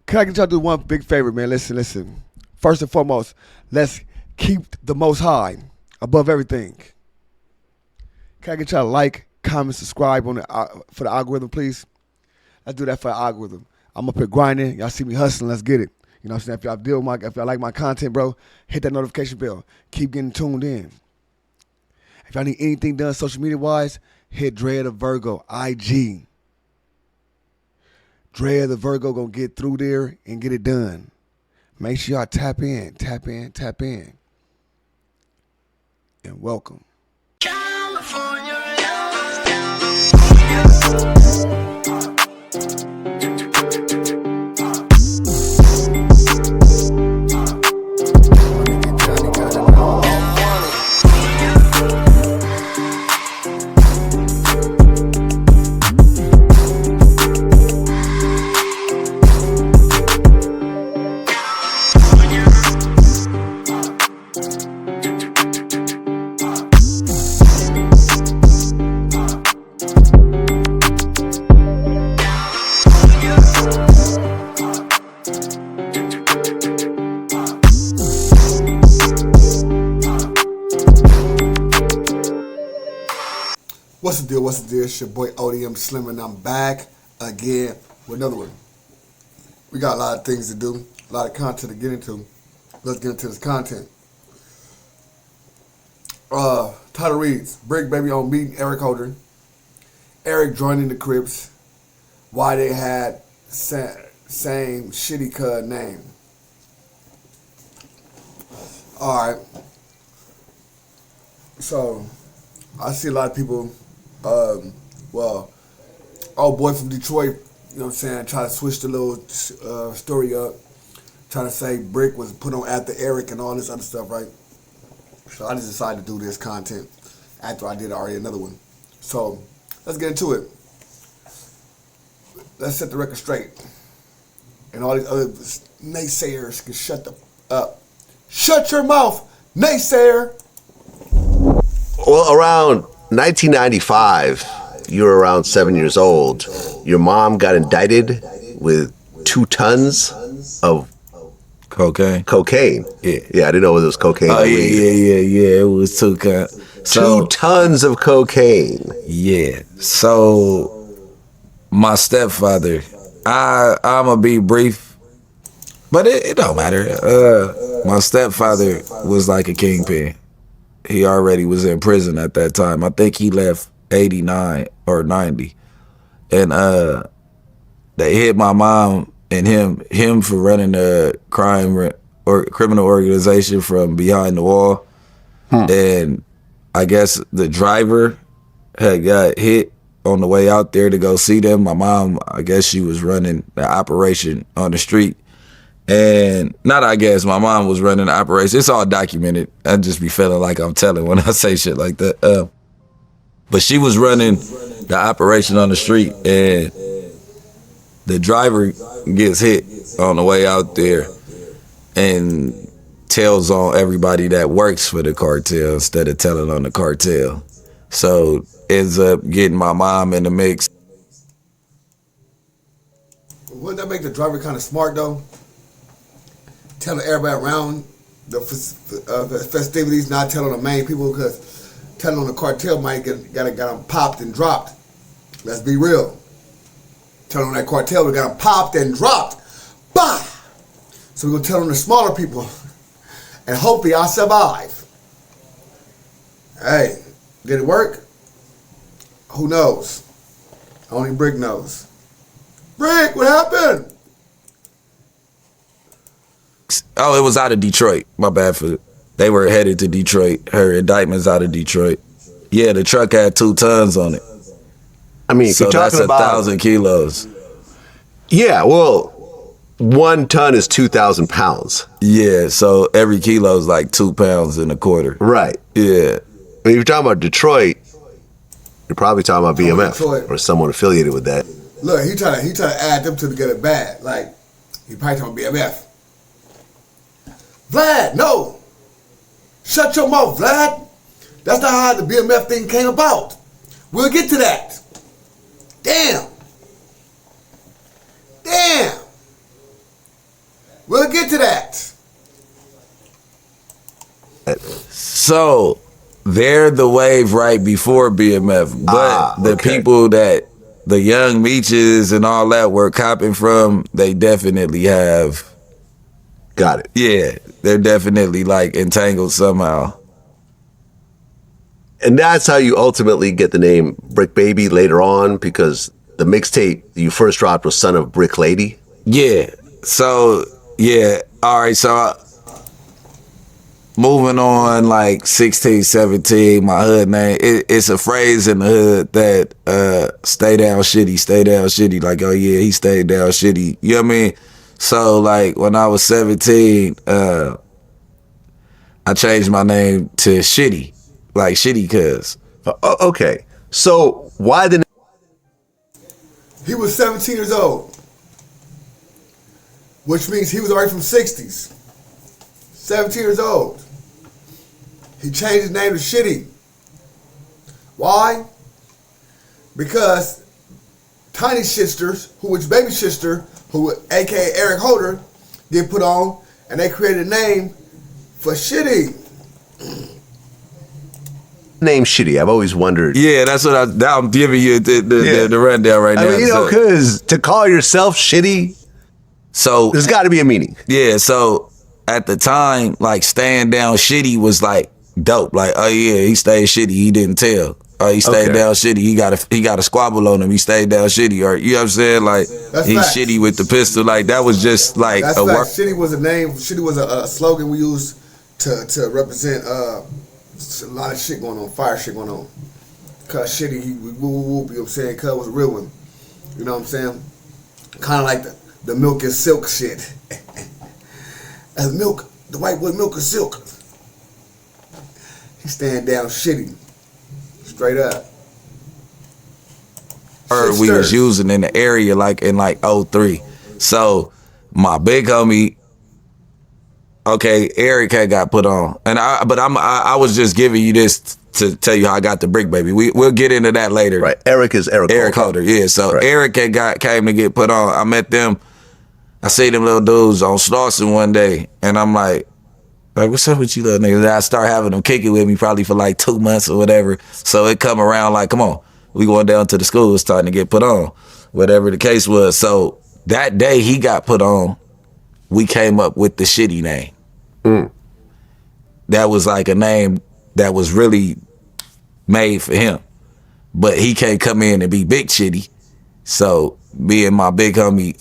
Can I get y'all to do one big favor, man? Listen. First and foremost, let's keep the Most High above everything. Can I get y'all to like, comment, subscribe on for the algorithm, please? Let's do that for the algorithm. I'm up here grinding. Y'all see me hustling. Let's get it. You know what I'm saying? If y'all like my content, bro, hit that notification bell. Keep getting tuned in. If y'all need anything done social media wise, hit Dre the Virgo IG. Dre the Virgo gonna get through there and get it done. Make sure y'all tap in. And welcome. What's the deal? It's your boy ODM Slim, and I'm back again with another one. We got a lot of things to do, a lot of content to get into. Let's get into this content. Title reads, Bricc baby on meeting Eric Holder. Eric joining the Crips. Why they had same shitty cud name. Alright. So, I see a lot of people, old boy from Detroit, you know what I'm saying, try to switch the little story up, trying to say Bricc was put on after Eric and all this other stuff, right? So I just decided to do this content after I did already another one. So let's get into it. Let's set the record straight. And all these other naysayers can shut the up. Shut your mouth, naysayer. Well, around 1995, you were around 7 years old. Your mom got indicted with 2 tons of cocaine. Yeah, I didn't know it was cocaine. Oh, yeah. It was 2 tons. 2 tons of cocaine. Yeah. So, my stepfather, I'm going to be brief, but it don't matter. My stepfather was like a kingpin. He already was in prison at that time. I think he left 89 or 90. And they hit my mom and him for running a criminal organization from behind the wall. And I guess the driver had got hit on the way out there to go see them. My mom, I guess she was running the operation on the street. And my mom was running the operation. It's all documented. I just be feeling like I'm telling when I say shit like that. But she was running the operation on the street, and the driver gets hit on the way out there and tells on everybody that works for the cartel instead of telling on the cartel. So ends up getting my mom in the mix. Wouldn't that make the driver kind of smart though? Telling everybody around the festivities, not telling the main people, because telling on the cartel might got them popped and dropped. Let's be real. Telling on that cartel, we got them popped and dropped. Bah! So we're going to tell on the smaller people, and hopefully I'll survive. Hey, did it work? Who knows? Only Bricc knows. Bricc, what happened? Oh, it was out of Detroit. My bad they were headed to Detroit. Her indictment's out of Detroit. Yeah, the truck had 2 tons on it. I mean, so that's 1,000 kilos. Yeah, well, 1 ton is 2,000 pounds. Yeah, so every kilo is like 2 pounds and a quarter. Right. Yeah. When you're talking about Detroit, you're probably talking about BMF or someone affiliated with that. Look, he trying to add them to get it bad. Like, he probably talking about BMF. Vlad, no. Shut your mouth, Vlad. That's not how the BMF thing came about. We'll get to that. Damn. get to that. So they're the wave right before BMF, but the people that the young Meeches and all that were copping from, they definitely have. Got it. Yeah, they're definitely like entangled somehow. And that's how you ultimately get the name Bricc Baby later on, because the mixtape you first dropped was Son of Bricc Lady. Yeah. So, yeah. All right. So, moving on, like 16, 17, my hood name, it's a phrase in the hood that stay down shitty. Like, oh, yeah, he stayed down shitty. You know what I mean? So, like, when I was 17, I changed my name to Shitty. Like, Shitty Cuz. Okay. So, why the He was 17 years old, which means he was already from 60's. 17 years old. He changed his name to Shitty. Why? Because Tiny Sisters, who was baby sister, who aka Eric Holder, get put on, and they created a name for Shitty. name Shitty? I've always wondered. Yeah, that's what I'm giving you the rundown right now. I mean, because to call yourself Shitty, so there's got to be a meaning. Yeah, so at the time, like, staying down shitty was like dope. Like, oh yeah, he stayed shitty, he didn't tell. Oh, he stayed down shitty, he got a squabble on him, he stayed down shitty. Or, you know what I'm saying? Like, That's he's facts. shitty with the pistol. Like, that was just like That's a fact. work. Shitty was a name. Shitty was a slogan we used to represent a lot of shit going on, fire shit going on. Cause Shitty, he whoop, whoop, whoop, you know what I'm saying? Cuz was a real one. You know what I'm saying? Kind of like the milk and silk shit. As milk, the white boy milk and silk. He stand down Shitty. Straight up. Word we was using in the area, like in like 03. So my big homie, okay, Eric had got put on, and I was just giving you this to tell you how I got the Bricc Baby. We'll get into that later. Right. Eric is Eric Holder. Yeah. So right. Eric came to get put on. I met them. I see them little dudes on Slauson one day, and I'm like, what's up with you little niggas? And I start having them kick it with me probably for like 2 months or whatever. So it come around like, come on, we going down to the school, it's starting to get put on, whatever the case was. So that day he got put on, we came up with the Shitty name. That was like a name that was really made for him. But he can't come in and be Big Shitty. So me and my big homie,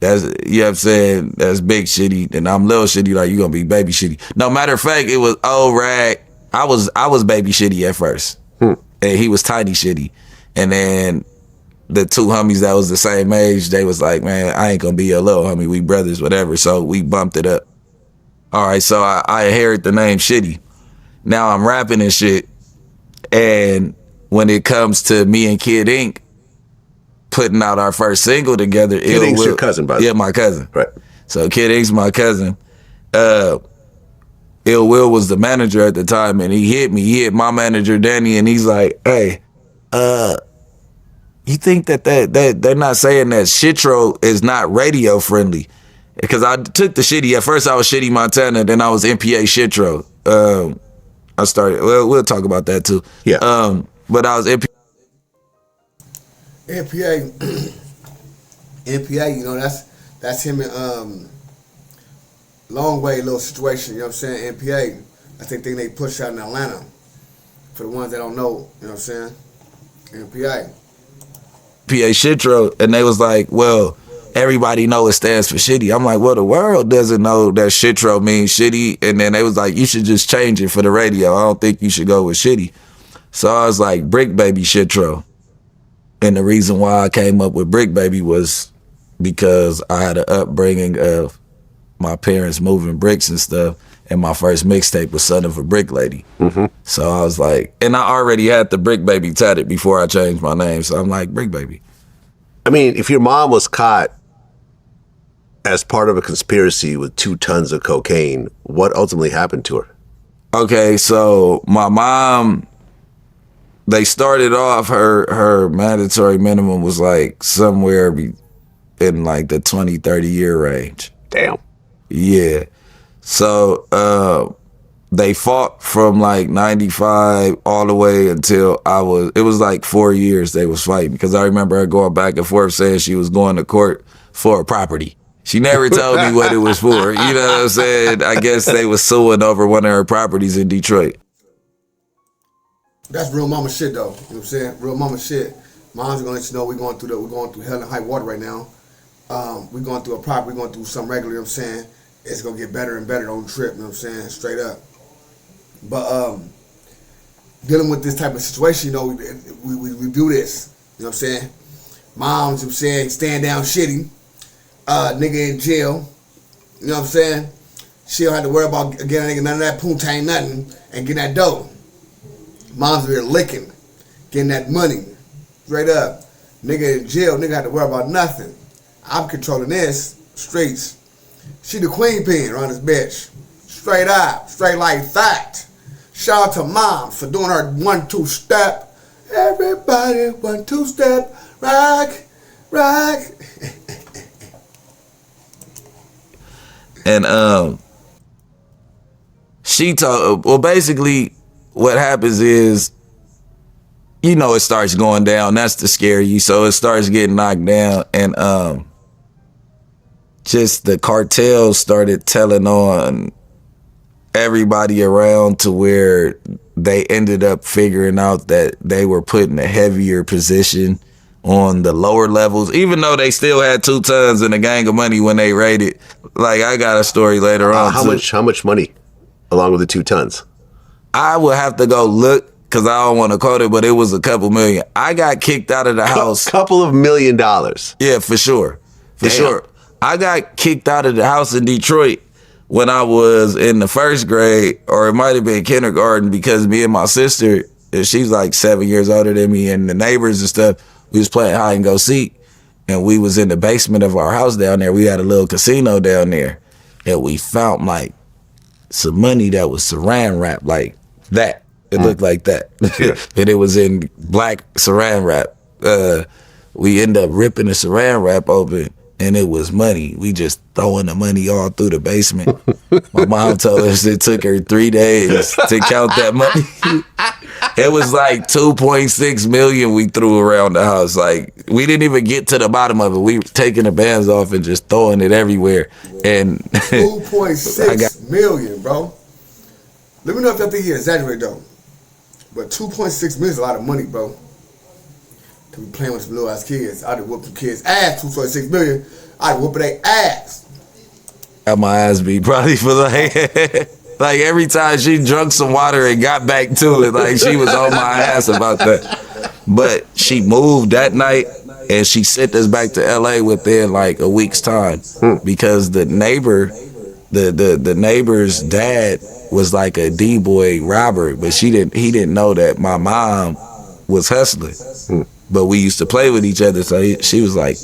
that's, you know what I'm saying, that's Big Shitty, and I'm Little Shitty, like, you gonna be Baby Shitty. No, matter of fact, it was Rag. I was Baby Shitty at first. And he was Tiny Shitty. And then the two homies that was the same age, they was like, man, I ain't gonna be your little homie, we brothers, whatever. So we bumped it up. All right, so I inherit the name Shitty. Now I'm rapping and shit, and when it comes to me and Kid Ink putting out our first single together, Kid Ink's your cousin, by the way. Yeah, my cousin. Right. So Kid Ink's my cousin. Ill Will was the manager at the time, and he hit me. He hit my manager, Danny, and he's like, hey, you think that they're not saying that Shitro is not radio friendly? Because I took the Shitty. At first I was Shitty Montana, then I was MPA Shitro. I started, well, we'll talk about that too. Yeah. But I was MPA. NPA, you know, that's him in Long Way little situation, you know what I'm saying? NPA, I think they push out in Atlanta. For the ones that don't know, you know what I'm saying? NPA. PA Shitro, and they was like, well, everybody know it stands for Shitty. I'm like, well, the world doesn't know that Shitro means shitty. And then they was like, you should just change it for the radio. I don't think you should go with Shitty. So I was like, Bricc Baby Shitro. And the reason why I came up with Bricc Baby was because I had an upbringing of my parents moving bricks and stuff, and my first mixtape was Son of a Bricc Lady. So I was like, and I already had the Bricc Baby tatted before I changed my name, so I'm like, Bricc Baby. I mean, if your mom was caught as part of a conspiracy with 2 tons of cocaine, what ultimately happened to her? Okay, so my mom, they started off, her mandatory minimum was like somewhere in like the 20, 30 year range. Damn. Yeah. So they fought from like 95 all the way until it was like 4 years they was fighting, because I remember her going back and forth saying she was going to court for a property. She never told me what it was for. You know what I'm saying? I guess they was suing over one of her properties in Detroit. That's real mama shit, though. You know what I'm saying? Real mama shit. Mom's gonna let you know we're going through hell and high water right now. We're going through a property, we're going through something regular, you know what I'm saying? It's gonna get better and better on the trip, you know what I'm saying? Straight up. But dealing with this type of situation, you know, we do this. You know what I'm saying? Moms, you know what I'm saying, stand down shitty. Nigga in jail. You know what I'm saying? She don't have to worry about getting none of that poontang nothing and getting that dough. Moms are there licking, getting that money. Straight up. Nigga in jail, nigga have to worry about nothing. I'm controlling this. Streets. She the queen pin around this bitch. Straight up. Straight like that. Shout out to Mom for doing her 1-2 step. Everybody 1-2 step. Rock. Rock. And she told, well, basically what happens is, you know, it starts going down. That's to scare you. So it starts getting knocked down. And just the cartel started telling on everybody around, to where they ended up figuring out that they were putting a heavier position on the lower levels, even though they still had 2 tons and a gang of money when they raided. Like, I got a story later on. How much money along with the 2 tons? I would have to go look, because I don't want to quote it, but it was a couple million. I got kicked out of the house. Couple of $1 million. Yeah, for sure. For sure. I got kicked out of the house in Detroit when I was in the 1st grade, or it might have been kindergarten, because me and my sister, she's like 7 years older than me, and the neighbors and stuff, we was playing hide and go seek, and we was in the basement of our house down there. We had a little casino down there, and we found like some money that was saran wrap like that. It looked like that. Yeah. And it was in black saran wrap. We ended up ripping the saran wrap open, and it was money. We just throwing the money all through the basement. My mom told us it took her 3 days to count that money. It was like 2.6 million we threw around the house. Like, we didn't even get to the bottom of it. We were taking the bands off and just throwing it everywhere. And 2.6 million, bro. Let me know if y'all think he exaggerated, though. But 2.6 million is a lot of money, bro. To be playing with some little ass kids. I'd have whooped some kids' ass. 2.6 million. I'd have whooped their ass. Got my ass beat probably for like every time she drunk some water and got back to it, like she was on my ass about that. But she moved that night, and she sent us back to LA within like a week's time, because the neighbor, the neighbor's dad was like a D-boy robber, but he didn't know that my mom was hustling. But we used to play with each other, so she was like,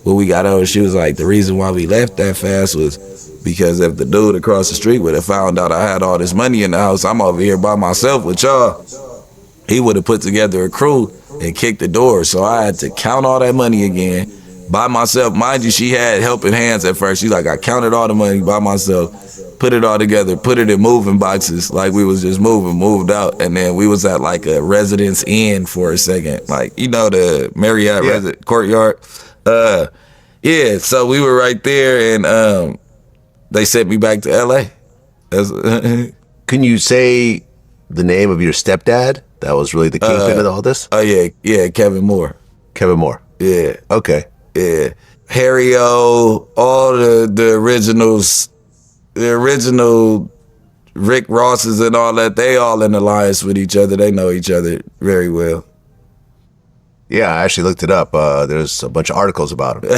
when we got over, she was like, the reason why we left that fast was because if the dude across the street would have found out I had all this money in the house, I'm over here by myself with y'all, he would have put together a crew and kicked the door. So I had to count all that money again by myself. Mind you, she had helping hands at first. She's like, I counted all the money by myself, put it all together, put it in moving boxes, like we was just moved out. And then we was at like a Residence Inn for a second, like, you know, the Marriott Courtyard. Yeah, so we were right there, and they sent me back to LA. Can you say the name of your stepdad? That was really the kingpin of all this? Oh, yeah, Kevin Moore. Kevin Moore. Yeah. Okay. Yeah. Harry O, all the originals, the original Rick Rosses and all that, they all in alliance with each other. They know each other very well. Yeah, I actually looked it up. There's a bunch of articles about him.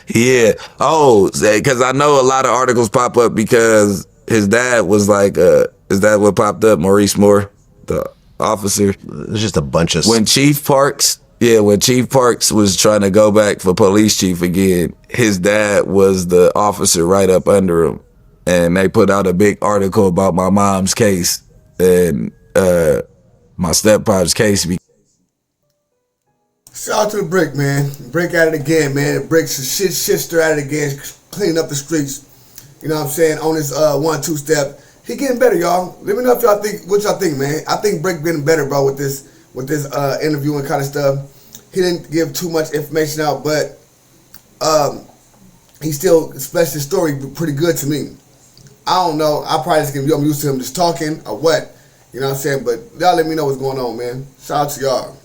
Yeah. Oh, because I know a lot of articles pop up because his dad was like, is that what popped up? Maurice Moore, the officer. There's just a bunch of... When Chief Parks was trying to go back for police chief again, his dad was the officer right up under him. And they put out a big article about my mom's case and my stepfather's case. Shout out to the Bricc, man. Bricc at it again, man. The Brick's shitster at it again. cleaning up the streets. You know what I'm saying? On his 1-2 step. He getting better, y'all. Let me know if y'all think what y'all think, man. I think Bricc getting better, bro, with this interviewing kind of stuff. He didn't give too much information out, but he still splashed his story pretty good to me. I don't know. I probably just I'm used to him just talking or what. You know what I'm saying? But y'all let me know what's going on, man. Shout out to y'all.